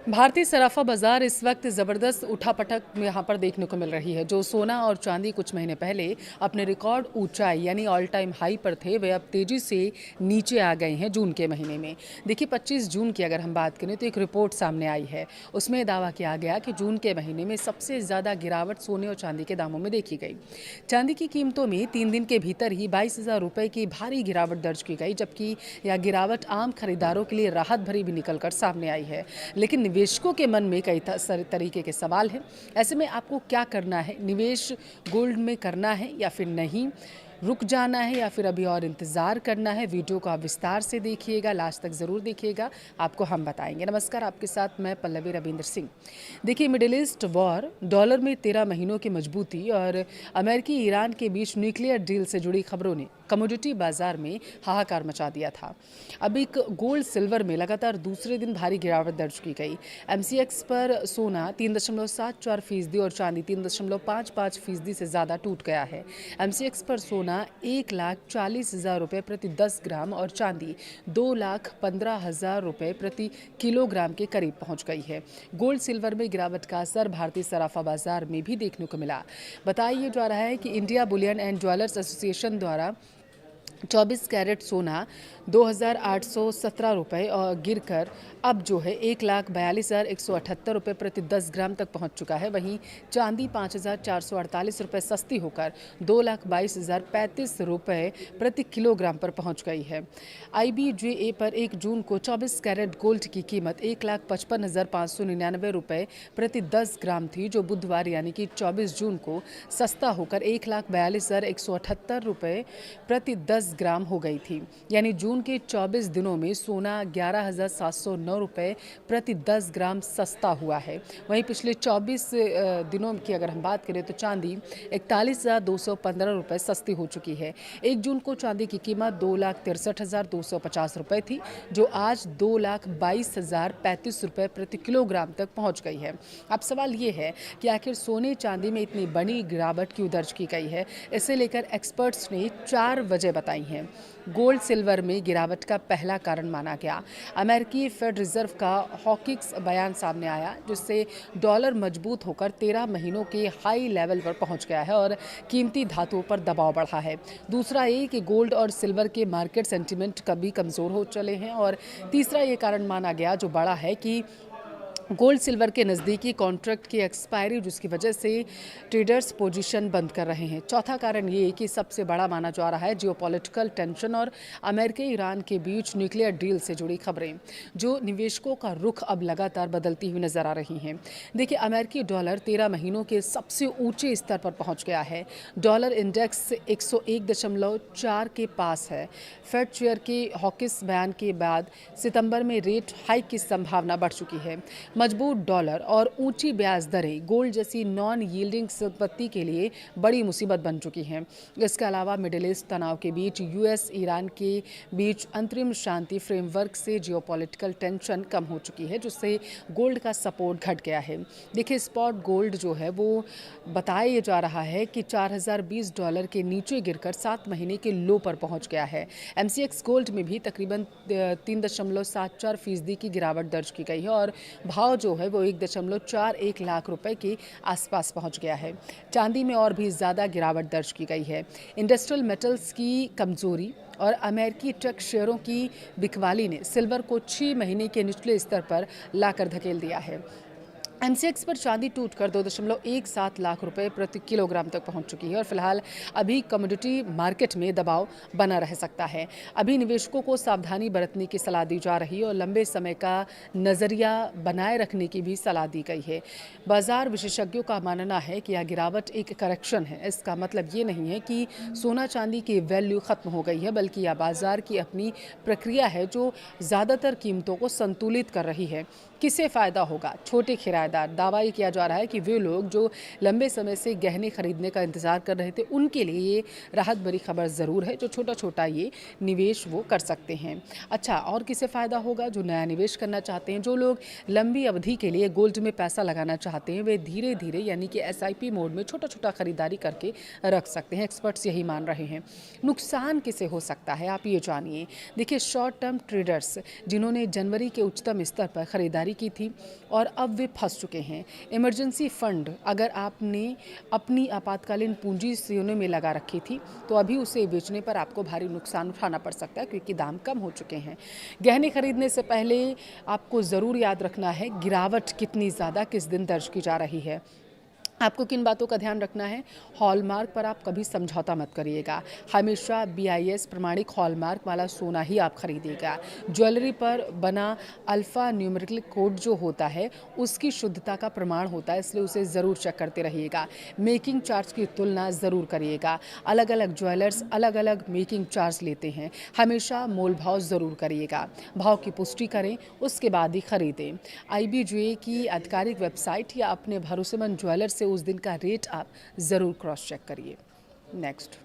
भारतीय सराफा बाजार इस वक्त ज़बरदस्त उठापटक यहाँ पर देखने को मिल रही है। जो सोना और चांदी कुछ महीने पहले अपने रिकॉर्ड ऊंचाई यानी ऑल टाइम हाई पर थे, वे अब तेजी से नीचे आ गए हैं जून के महीने में। देखिए 25 जून की अगर हम बात करें तो एक रिपोर्ट सामने आई है। उसमें दावा किया गया कि जून के महीने में सबसे ज़्यादा गिरावट सोने और चांदी के दामों में देखी गई। चांदी की कीमतों में 3 दिन के भीतर ही 22,000 रुपये की भारी गिरावट दर्ज की गई, जबकि यह गिरावट आम खरीदारों के लिए राहत भरी भी निकलकर सामने आई है। लेकिन निवेशकों के मन में कई तरीके के सवाल हैं। ऐसे में आपको क्या करना है? निवेश गोल्ड में करना है या फिर नहीं? रुक जाना है या फिर अभी और इंतज़ार करना है? वीडियो को आप विस्तार से देखिएगा, लास्ट तक ज़रूर देखिएगा, आपको हम बताएंगे। नमस्कार, आपके साथ मैं पल्लवी रविंद्र सिंह। देखिए, मिडिल ईस्ट वॉर, डॉलर में 13 महीनों की मजबूती और अमेरिकी ईरान के बीच न्यूक्लियर डील से जुड़ी खबरों ने कमोडिटी बाजार में हाहाकार मचा दिया था। अब एक गोल्ड सिल्वर में लगातार दूसरे दिन भारी गिरावट दर्ज की गई। एमसीएक्स पर सोना 3.74% और चांदी 3.55% से ज़्यादा टूट गया है। एमसीएक्स पर सोना 1,40,000 रुपये प्रति 10 ग्राम और चांदी 2,15,000 रुपये प्रति किलोग्राम के करीब पहुंच गई है। गोल्ड सिल्वर में गिरावट का असर भारतीय सराफा बाजार में भी देखने को मिला। बताया जा रहा है कि India Boolean and jewellers association द्वारा 24 कैरेट सोना 2,817 रुपये और गिरकर अब जो है 1,42,178 रुपये प्रति 10 ग्राम तक पहुंच चुका है। वहीं चांदी 5,448 रुपये सस्ती होकर 2,22,035 रुपये प्रति किलोग्राम पर पहुंच गई है। IBJA पर 1 जून को 24 कैरेट गोल्ड की कीमत 1,55,599 रुपये प्रति 10 ग्राम थी, जो बुधवार यानी कि 24 जून को सस्ता होकर 1,42,178 रुपये प्रति 10 ग्राम हो गई थी। यानी जून के 24 दिनों में सोना 11,709 रुपये प्रति 10 ग्राम सस्ता हुआ है। वहीं पिछले 24 दिनों की अगर हम बात करें तो चांदी 41,215 रुपये सस्ती हो चुकी है। 1 जून को चांदी की कीमत 2,63,250 रुपये थी, जो आज 2,22,035 रुपये प्रति किलोग्राम तक पहुंच गई है। अब सवाल ये है कि आखिर सोने चांदी में इतनी बड़ी गिरावट क्यों दर्ज की गई है? इसे लेकर एक्सपर्ट्स ने 4 वजह बताई हैं। गोल्ड सिल्वर में गिरावट का पहला कारण माना गया अमेरिकी फेड रिजर्व का हॉकिक्स बयान सामने आया, जिससे डॉलर मजबूत होकर 13 महीनों के हाई लेवल पर पहुंच गया है और कीमती धातुओं पर दबाव बढ़ा है। दूसरा ये कि गोल्ड और सिल्वर के मार्केट सेंटिमेंट कभी कमज़ोर हो चले हैं। और तीसरा ये कारण माना गया जो बड़ा है कि गोल्ड सिल्वर के नज़दीकी कॉन्ट्रैक्ट की एक्सपायरी, जिसकी वजह से ट्रेडर्स पोजीशन बंद कर रहे हैं। चौथा कारण ये कि सबसे बड़ा माना जा रहा है जियोपॉलिटिकल टेंशन और अमेरिका ईरान के बीच न्यूक्लियर डील से जुड़ी खबरें, जो निवेशकों का रुख अब लगातार बदलती हुई नजर आ रही हैं। देखिए, अमेरिकी डॉलर 13 महीनों के सबसे ऊंचे स्तर पर पहुंच गया है। डॉलर इंडेक्स 101.4 के पास है। फेड चेयर के हॉकिस बयान के बाद सितंबर में रेट हाइक की संभावना बढ़ चुकी है। मजबूत डॉलर और ऊंची ब्याज दरें गोल्ड जैसी नॉन यील्डिंग संपत्ति के लिए बड़ी मुसीबत बन चुकी हैं। इसके अलावा मिडिल ईस्ट तनाव के बीच यूएस ईरान के बीच अंतरिम शांति फ्रेमवर्क से जियोपॉलिटिकल टेंशन कम हो चुकी है, जिससे गोल्ड का सपोर्ट घट गया है। देखिए, स्पॉट गोल्ड जो है वो बताया जा रहा है कि $4,020 के नीचे गिरकर 7 महीने के लो पर पहुंच गया है। एमसीएक्स गोल्ड में भी तकरीबन 3.74% की गिरावट दर्ज की गई है और भाव जो है वो 1.41 लाख रुपए के आसपास पहुंच गया है। चांदी में और भी ज़्यादा गिरावट दर्ज की गई है। इंडस्ट्रियल मेटल्स की कमजोरी और अमेरिकी टेक शेयरों की बिकवाली ने सिल्वर को 6 महीने के निचले स्तर पर लाकर धकेल दिया है। एमसीएक्स पर चांदी टूटकर 2.17 लाख रुपए प्रति किलोग्राम तक पहुंच चुकी है और फिलहाल अभी कमोडिटी मार्केट में दबाव बना रह सकता है। अभी निवेशकों को सावधानी बरतने की सलाह दी जा रही है और लंबे समय का नज़रिया बनाए रखने की भी सलाह दी गई है। बाजार विशेषज्ञों का मानना है कि यह गिरावट एक करेक्शन है। इसका मतलब ये नहीं है कि सोना चांदी की वैल्यू ख़त्म हो गई है, बल्कि यह बाजार की अपनी प्रक्रिया है जो ज़्यादातर कीमतों को संतुलित कर रही है। किसे फ़ायदा होगा? छोटे किराएदार। दावा ये किया जा रहा है कि वे लोग जो लंबे समय से गहने खरीदने का इंतज़ार कर रहे थे, उनके लिए ये राहत भरी खबर ज़रूर है। जो छोटा छोटा ये निवेश वो कर सकते हैं। अच्छा, और किसे फ़ायदा होगा? जो नया निवेश करना चाहते हैं, जो लोग लंबी अवधि के लिए गोल्ड में पैसा लगाना चाहते हैं, वे धीरे धीरे यानी कि SIP मोड में छोटा छोटा खरीदारी करके रख सकते हैं। एक्सपर्ट्स यही मान रहे हैं। नुकसान किसे हो सकता है, आप ये जानिए। देखिए, शॉर्ट टर्म ट्रेडर्स जिन्होंने जनवरी के उच्चतम स्तर पर खरीदारी जारी की थी और अब वे फंस चुके हैं। इमरजेंसी फंड अगर आपने अपनी आपातकालीन पूंजी सोने में लगा रखी थी तो अभी उसे बेचने पर आपको भारी नुकसान उठाना पड़ सकता है, क्योंकि दाम कम हो चुके हैं। गहने खरीदने से पहले आपको ज़रूर याद रखना है गिरावट कितनी ज़्यादा किस दिन दर्ज की जा रही है। आपको किन बातों का ध्यान रखना है? हॉलमार्क पर आप कभी समझौता मत करिएगा। हमेशा BIS प्रमाणिक हॉलमार्क वाला सोना ही आप खरीदिएगा। ज्वेलरी पर बना अल्फ़ा न्यूमेरिकल कोड जो होता है उसकी शुद्धता का प्रमाण होता है, इसलिए उसे ज़रूर चेक करते रहिएगा। मेकिंग चार्ज की तुलना ज़रूर करिएगा। अलग अलग ज्वेलर्स अलग अलग मेकिंग चार्ज लेते हैं, हमेशा मोल भाव ज़रूर करिएगा। भाव की पुष्टि करें, उसके बाद ही खरीदें। IBJA की आधिकारिक वेबसाइट या अपने भरोसेमंद ज्वेलर से उस दिन का रेट आप ज़रूर क्रॉस चेक करिए। नेक्स्ट।